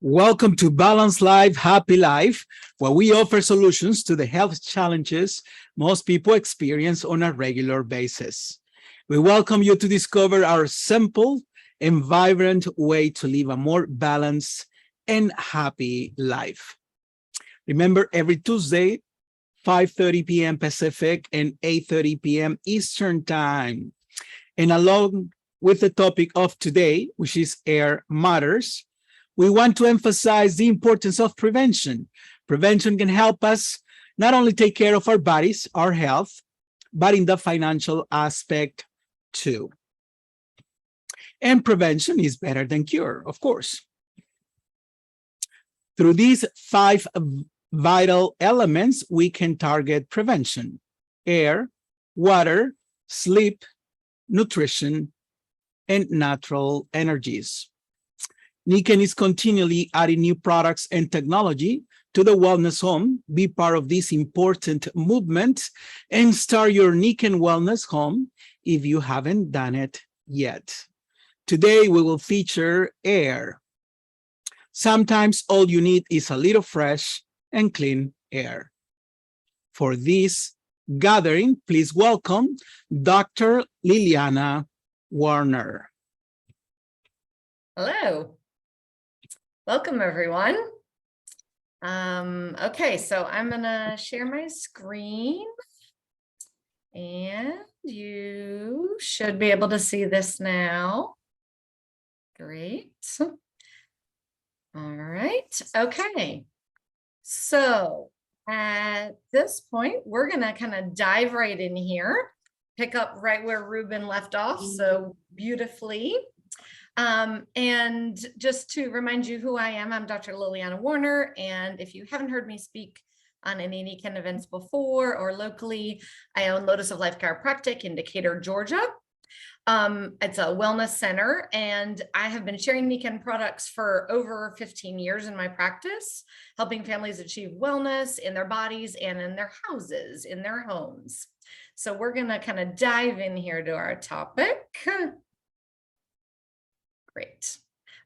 Welcome to Balanced Life, Happy Life, where we offer solutions to the health challenges most people experience on a regular basis. We welcome you to discover our simple and vibrant way to live a more balanced and happy life. Remember, every Tuesday, 5:30 p.m. Pacific and 8:30 p.m. Eastern Time. And along with the topic of today, which is Air Matters, we want to emphasize the importance of prevention. Prevention can help us not only take care of our bodies, our health, but in the financial aspect too. And prevention is better than cure, of course. Through these 5 vital elements, we can target prevention: air, water, sleep, nutrition, and natural energies. Nikon is continually adding new products and technology to the wellness home. Be part of this important movement and start your Nikon Wellness Home if you haven't done it yet. Today, we will feature air. Sometimes all you need is a little fresh and clean air. For this gathering, please welcome Dr. Liliana Warner. Hello. Welcome, everyone. Okay, so I'm going to share my screen and you should be able to see this now. Great. All right. Okay. So at this point, we're going to kind of dive right in here, pick up right where Ruben left off so beautifully. And just to remind you who I am, I'm Dr. Liliana Warner. And if you haven't heard me speak on any Nikon events before or locally, I own Lotus of Life Chiropractic in Decatur, Georgia. It's a wellness center, and I have been sharing Nikon products for over 15 years in my practice, helping families achieve wellness in their bodies and in their houses, in their homes. So we're going to kind of dive in here to our topic. Great.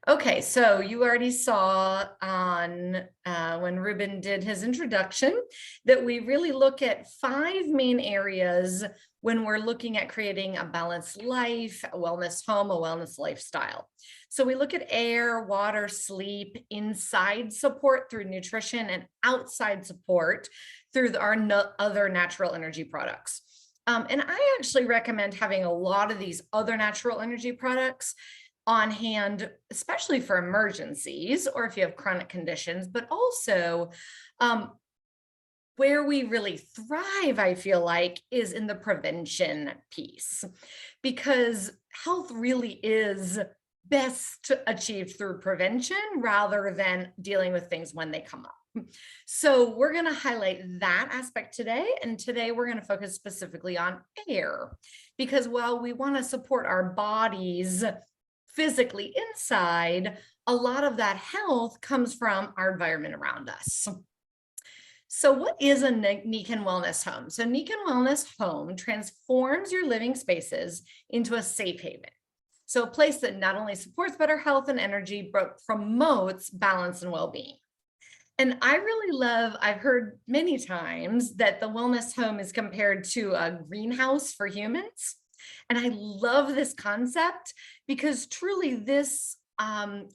Okay, so you already saw on when Ruben did his introduction that we really look at 5 main areas when we're looking at creating a balanced life, a wellness home, a wellness lifestyle. So we look at air, water, sleep, inside support through nutrition, and outside support through our other natural energy products. And I actually recommend having a lot of these other natural energy products on hand, especially for emergencies or if you have chronic conditions, but also where we really thrive, I feel like, is in the prevention piece, because health really is best achieved through prevention rather than dealing with things when they come up. So we're going to highlight that aspect today. And today we're going to focus specifically on air, because while we want to support our bodies physically inside, a lot of that health comes from our environment around us. So what is a Nikon Wellness Home? So Nikon Wellness Home transforms your living spaces into a safe haven. So a place that not only supports better health and energy, but promotes balance and well-being. And I really love, I've heard many times that the wellness home is compared to a greenhouse for humans. And I love this concept because truly this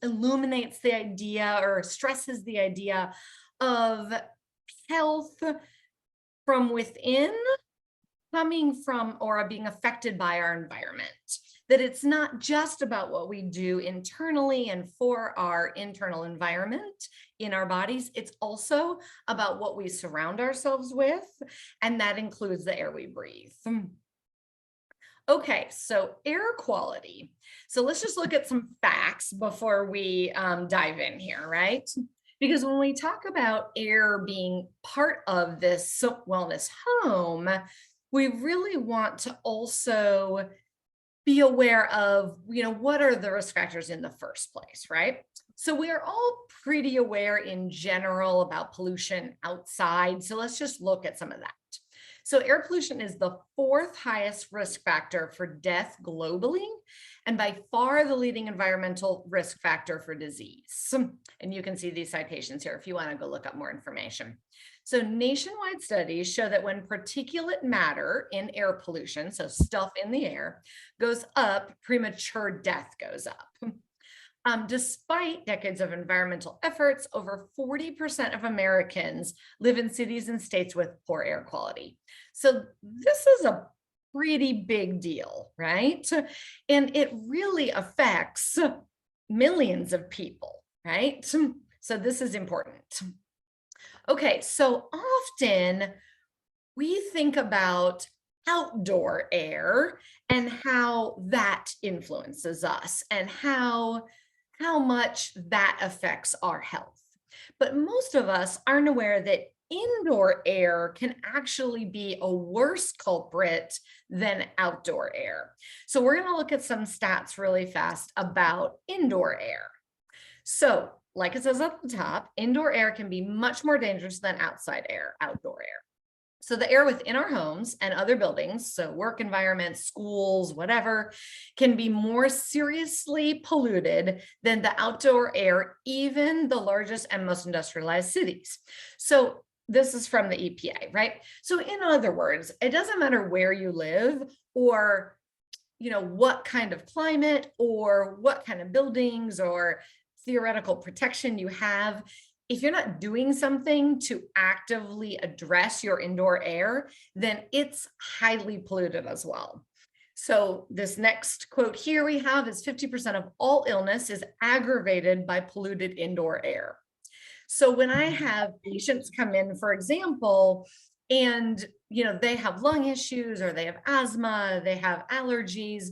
illuminates the idea or stresses the idea of health from within, coming from or being affected by our environment. That it's not just about what we do internally and for our internal environment in our bodies. It's also about what we surround ourselves with, and that includes the air we breathe. Okay, so air quality. So let's just look at some facts before we dive in here, right? Because when we talk about air being part of this wellness home, we really want to also be aware of, what are the risk factors in the first place, right? So we are all pretty aware in general about pollution outside. So let's just look at some of that. So air pollution is the 4th highest risk factor for death globally and by far the leading environmental risk factor for disease. And you can see these citations here if you want to go look up more information. So nationwide studies show that when particulate matter in air pollution, so stuff in the air, goes up, premature death goes up. Despite decades of environmental efforts, over 40% of Americans live in cities and states with poor air quality. So this is a pretty big deal, right? And it really affects millions of people, right? So this is important. Okay, so often we think about outdoor air and how that influences us and how much that affects our health. But most of us aren't aware that indoor air can actually be a worse culprit than outdoor air. So we're going to look at some stats really fast about indoor air. So like it says at the top, indoor air can be much more dangerous than outside air, outdoor air. So the air within our homes and other buildings, so work environments, schools, whatever, can be more seriously polluted than the outdoor air, even the largest and most industrialized cities. So this is from the EPA, right? So in other words, it doesn't matter where you live or, what kind of climate or what kind of buildings or theoretical protection you have. If you're not doing something to actively address your indoor air, then it's highly polluted as well. So this next quote here we have is 50% of all illness is aggravated by polluted indoor air. So when I have patients come in, for example, and they have lung issues or they have asthma, they have allergies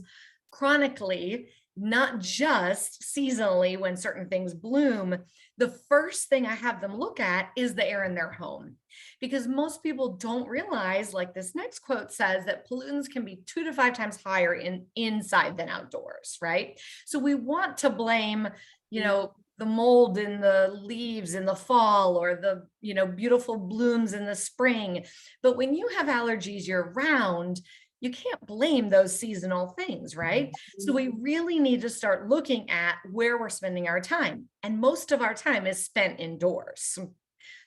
chronically, not just seasonally when certain things bloom, the first thing I have them look at is the air in their home. Because most people don't realize, like this next quote says, that pollutants can be 2 to 5 times higher inside than outdoors, right? So we want to blame, the mold in the leaves in the fall or the, beautiful blooms in the spring. But when you have allergies year round, you can't blame those seasonal things, right? So we really need to start looking at where we're spending our time. And most of our time is spent indoors.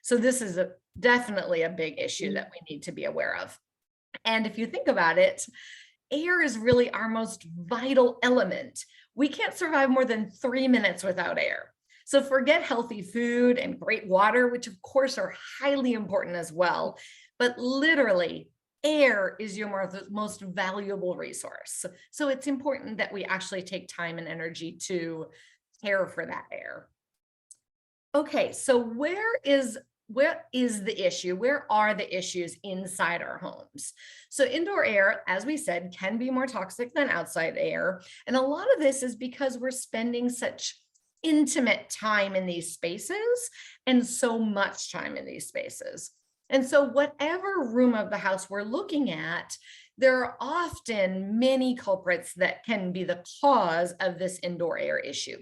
So this is definitely a big issue that we need to be aware of. And if you think about it, air is really our most vital element. We can't survive more than 3 minutes without air. So forget healthy food and great water, which of course are highly important as well, but literally air is your most valuable resource. So it's important that we actually take time and energy to care for that air. Okay, so where is the issue? Where are the issues inside our homes? So indoor air, as we said, can be more toxic than outside air. And a lot of this is because we're spending such intimate time in these spaces and so much time in these spaces. And so whatever room of the house we're looking at, there are often many culprits that can be the cause of this indoor air issue.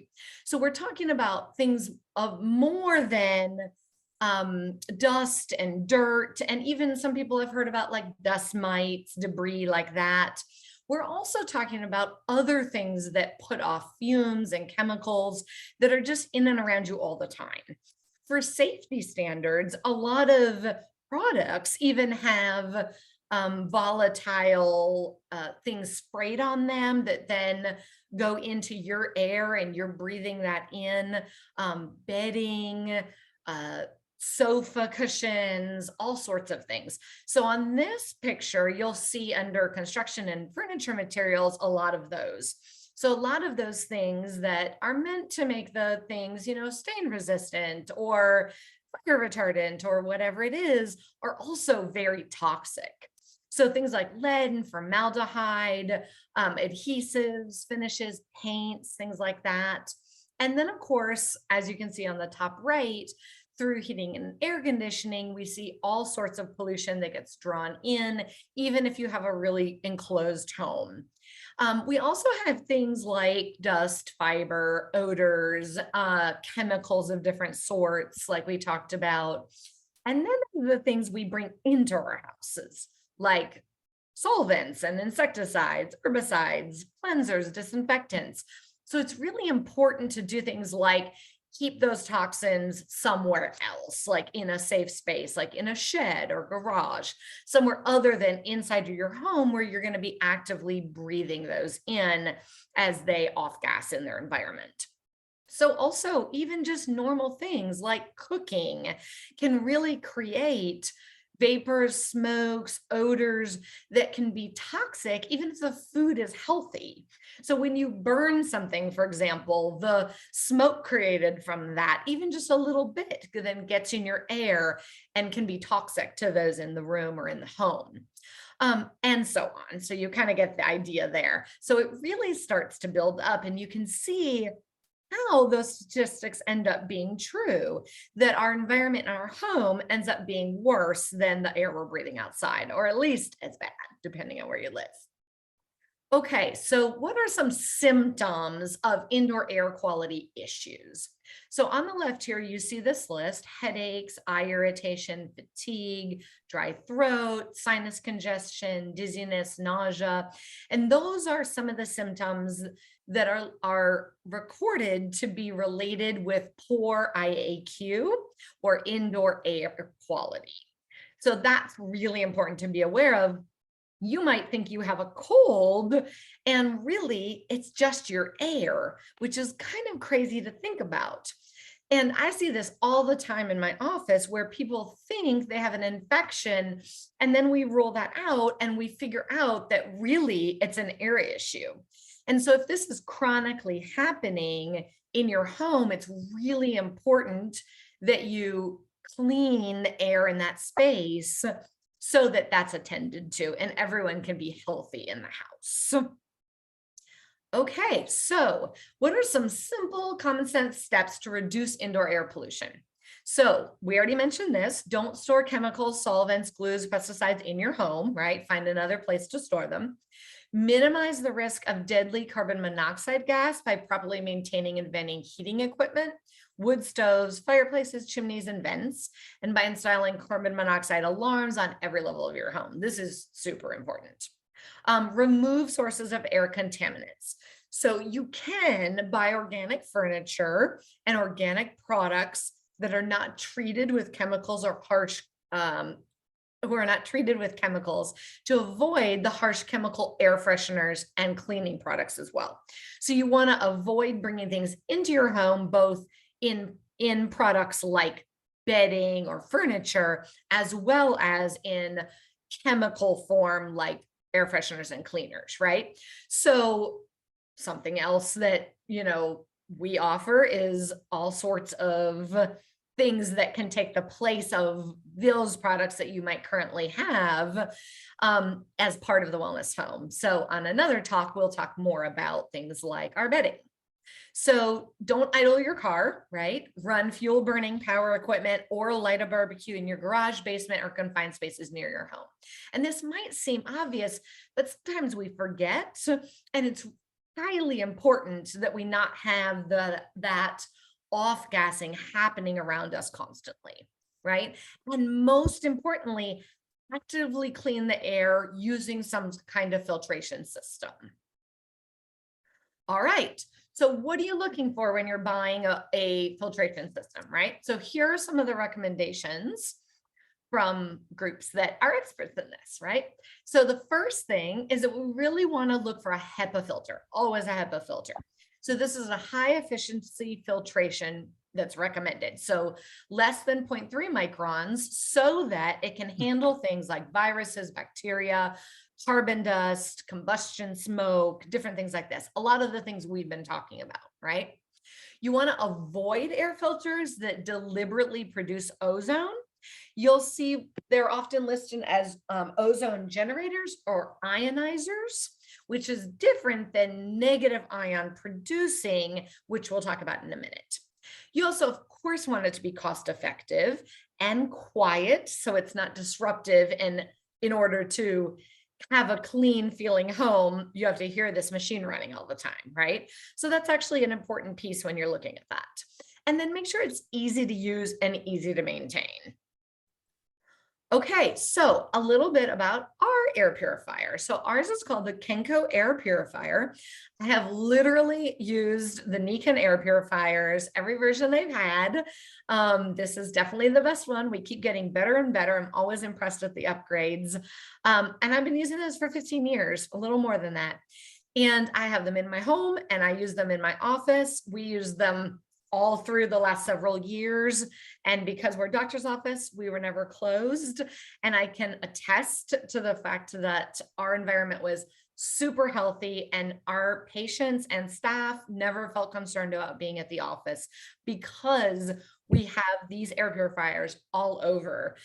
So we're talking about things of more than dust and dirt, and even some people have heard about like dust mites, debris like that. We're also talking about other things that put off fumes and chemicals that are just in and around you all the time. For safety standards, a lot of products even have volatile things sprayed on them that then go into your air and you're breathing that in, bedding, sofa cushions, all sorts of things. So on this picture, you'll see under construction and furniture materials, a lot of those. So a lot of those things that are meant to make the things, stain resistant or fire retardant or whatever it is, are also very toxic. So things like lead and formaldehyde, adhesives, finishes, paints, things like that. And then of course, as you can see on the top right, through heating and air conditioning, we see all sorts of pollution that gets drawn in, even if you have a really enclosed home. We also have things like dust, fiber, odors, chemicals of different sorts, like we talked about. And then the things we bring into our houses, like solvents and insecticides, herbicides, cleansers, disinfectants. So it's really important to do things like keep those toxins somewhere else, like in a safe space, like in a shed or garage, somewhere other than inside your home where you're going to be actively breathing those in as they off gas in their environment. So also even just normal things like cooking can really create vapors, smokes, odors that can be toxic, even if the food is healthy. So when you burn something, for example, the smoke created from that, even just a little bit, then gets in your air and can be toxic to those in the room or in the home. And so on. So you kind of get the idea there. So it really starts to build up, and you can see how those statistics end up being true, that our environment in our home ends up being worse than the air we're breathing outside, or at least as bad, depending on where you live. Okay, so what are some symptoms of indoor air quality issues? So on the left here, you see this list: headaches, eye irritation, fatigue, dry throat, sinus congestion, dizziness, nausea. And those are some of the symptoms that are recorded to be related with poor IAQ or indoor air quality. So that's really important to be aware of. You might think you have a cold, and really it's just your air, which is kind of crazy to think about. And I see this all the time in my office where people think they have an infection, and then we rule that out and we figure out that really it's an air issue. And so if this is chronically happening in your home, it's really important that you clean the air in that space so that that's attended to and everyone can be healthy in the house. Okay, so what are some simple common sense steps to reduce indoor air pollution? So we already mentioned this: don't store chemicals, solvents, glues, pesticides in your home, right? Find another place to store them. Minimize the risk of deadly carbon monoxide gas by properly maintaining and venting heating equipment, wood stoves, fireplaces, chimneys, and vents, and by installing carbon monoxide alarms on every level of your home. This is super important. Remove sources of air contaminants. So you can buy organic furniture and organic products that are not treated with chemicals or harsh who are not treated with chemicals, to avoid the harsh chemical air fresheners and cleaning products as well. So you want to avoid bringing things into your home, both in products like bedding or furniture, as well as in chemical form like air fresheners and cleaners, right? So something else that, we offer is all sorts of things that can take the place of those products that you might currently have as part of the wellness home. So on another talk, we'll talk more about things like our bedding. So don't idle your car, right? Run fuel burning power equipment or light a barbecue in your garage, basement, or confined spaces near your home. And this might seem obvious, but sometimes we forget. And it's highly important that we not have that off-gassing happening around us constantly, right? And most importantly, actively clean the air using some kind of filtration system. All right. So what are you looking for when you're buying a filtration system, right? So here are some of the recommendations from groups that are experts in this, right? So the first thing is that we really want to look for a HEPA filter, always a HEPA filter. So this is a high efficiency filtration that's recommended. So less than 0.3 microns, so that it can handle things like viruses, bacteria, carbon dust, combustion smoke, different things like this. A lot of the things we've been talking about, right? You want to avoid air filters that deliberately produce ozone. You'll see they're often listed as ozone generators or ionizers, which is different than negative ion producing, which we'll talk about in a minute. You also, of course, want it to be cost effective and quiet, so it's not disruptive. And in order to have a clean feeling home, you have to hear this machine running all the time, right? So that's actually an important piece when you're looking at that. And then make sure it's easy to use and easy to maintain. Okay, so a little bit about our air purifier. So ours is called the Pinco air purifier. I have literally used the Nikon air purifiers, every version they've had. This is definitely the best one. We keep getting better and better. I'm always impressed with the upgrades. And I've been using this for 15 years, a little more than that. And I have them in my home and I use them in my office. We use them all through the last several years. And because we're a doctor's office, we were never closed. And I can attest to the fact that our environment was super healthy and our patients and staff never felt concerned about being at the office because we have these air purifiers all over,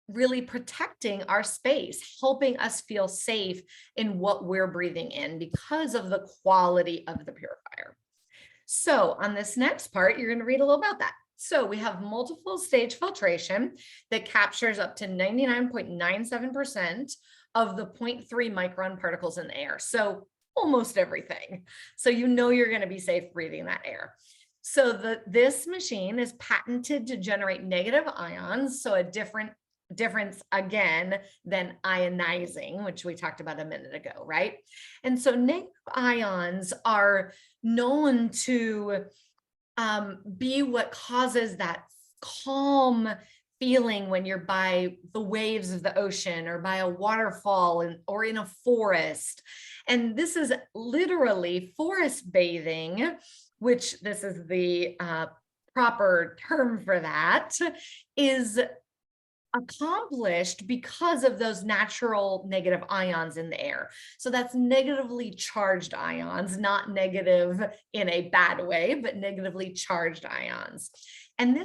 really protecting our space, helping us feel safe in what we're breathing in because of the quality of the purifier. So on this next part, you're going to read a little about that. So we have multiple stage filtration that captures up to 99.97% of the 0.3 micron particles in the air. So almost everything. So you know you're going to be safe breathing that air. So this machine is patented to generate negative ions. So a difference again than ionizing, which we talked about a minute ago, right? And so negative ions are known to be what causes that calm feeling when you're by the waves of the ocean or by a waterfall or in a forest. And this is literally forest bathing, which this is the proper term for that, is accomplished because of those natural negative ions in the air. So that's negatively charged ions, not negative in a bad way, but negatively charged ions. And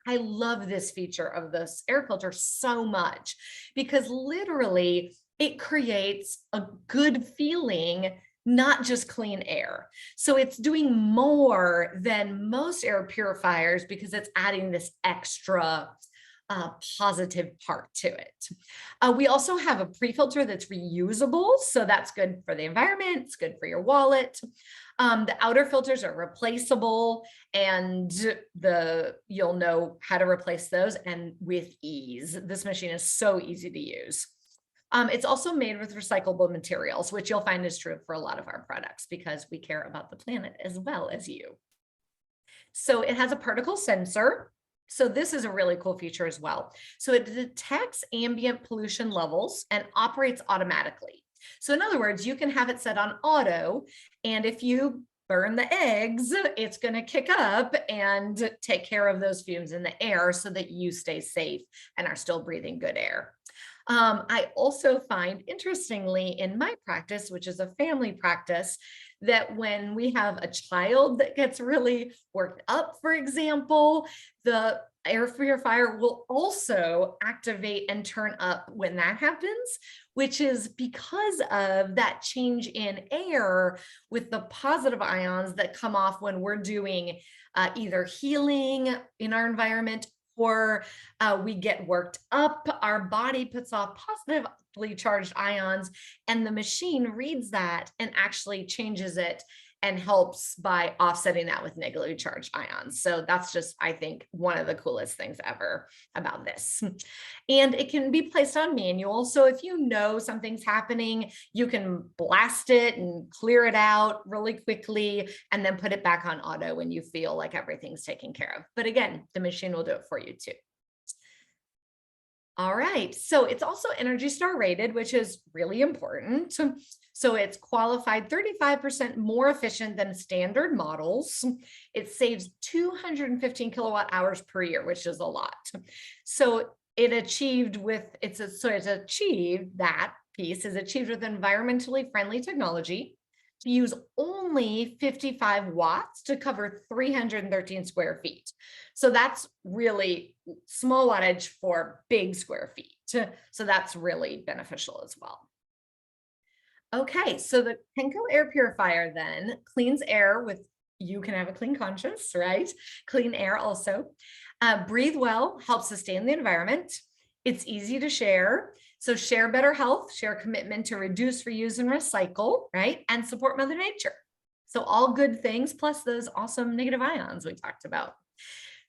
I love this feature of this air filter so much because literally it creates a good feeling, not just clean air. So it's doing more than most air purifiers because it's adding this extra positive part to it. We also have a pre-filter that's reusable, so that's good for the environment, it's good for your wallet. The outer filters are replaceable and you'll know how to replace those and with ease. This machine is so easy to use. It's also made with recyclable materials, which you'll find is true for a lot of our products because we care about the planet as well as you. So it has a particle sensor. So this is a really cool feature as well. So it detects ambient pollution levels and operates automatically. So in other words, you can have it set on auto, and if you burn the eggs, it's going to kick up and take care of those fumes in the air so that you stay safe and are still breathing good air. I also find, interestingly, in my practice, which is a family practice, that when we have a child that gets really worked up, for example, the air purifier will also activate and turn up when that happens, which is because of that change in air with the positive ions that come off when we're doing either healing in our environment or we get worked up, our body puts off positively charged ions, and the machine reads that and actually changes it and helps by offsetting that with negatively charged ions. So that's just, I think, one of the coolest things ever about this. And it can be placed on manual. So if you know something's happening, you can blast it and clear it out really quickly and then put it back on auto when you feel like everything's taken care of. But again, the machine will do it for you too. All right, so it's also Energy Star rated, which is really important. So it's qualified 35% more efficient than standard models. It saves 215 kilowatt hours per year, which is a lot. So it achieved with, that piece is achieved with environmentally friendly technology to use only 55 watts to cover 313 square feet. So that's really small wattage for big square feet. So that's really beneficial as well. Okay, so the Pinco air purifier then cleans air with, you can have a clean conscience, right? Clean air also. Breathe well, helps sustain the environment. It's easy to share. So share better health, share commitment to reduce, reuse, and recycle, right? And support Mother Nature. So all good things, plus those awesome negative ions we talked about.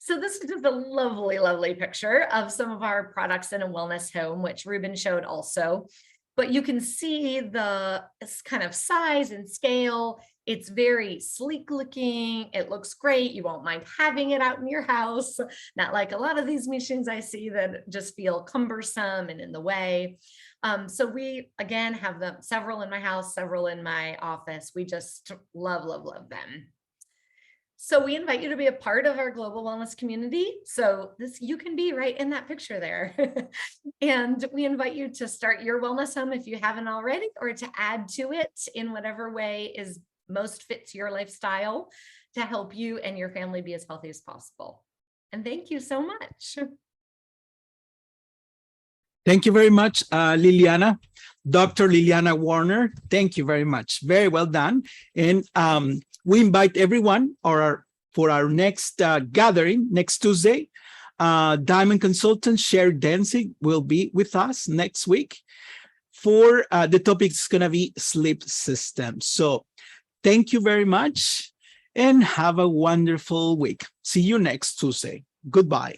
So this is just a lovely, lovely picture of some of our products in a wellness home, which Ruben showed also. But you can see the kind of size and scale. It's very sleek looking. It looks great. You won't mind having it out in your house. Not like a lot of these machines I see that just feel cumbersome and in the way. So we, again, have them several in my house, several in my office. We just love, love, love them. So we invite you to be a part of our global wellness community. So you can be right in that picture there. And we invite you to start your wellness home if you haven't already, or to add to it in whatever way is most fits your lifestyle to help you and your family be as healthy as possible. And thank you so much. Thank you very much, Liliana. Dr. Liliana Warner, thank you very much. Very well done. And we invite everyone for our next gathering next Tuesday. Diamond consultant Sherry Danzig will be with us next week for the topic is going to be sleep systems. So thank you very much and have a wonderful week. See you next Tuesday. Goodbye.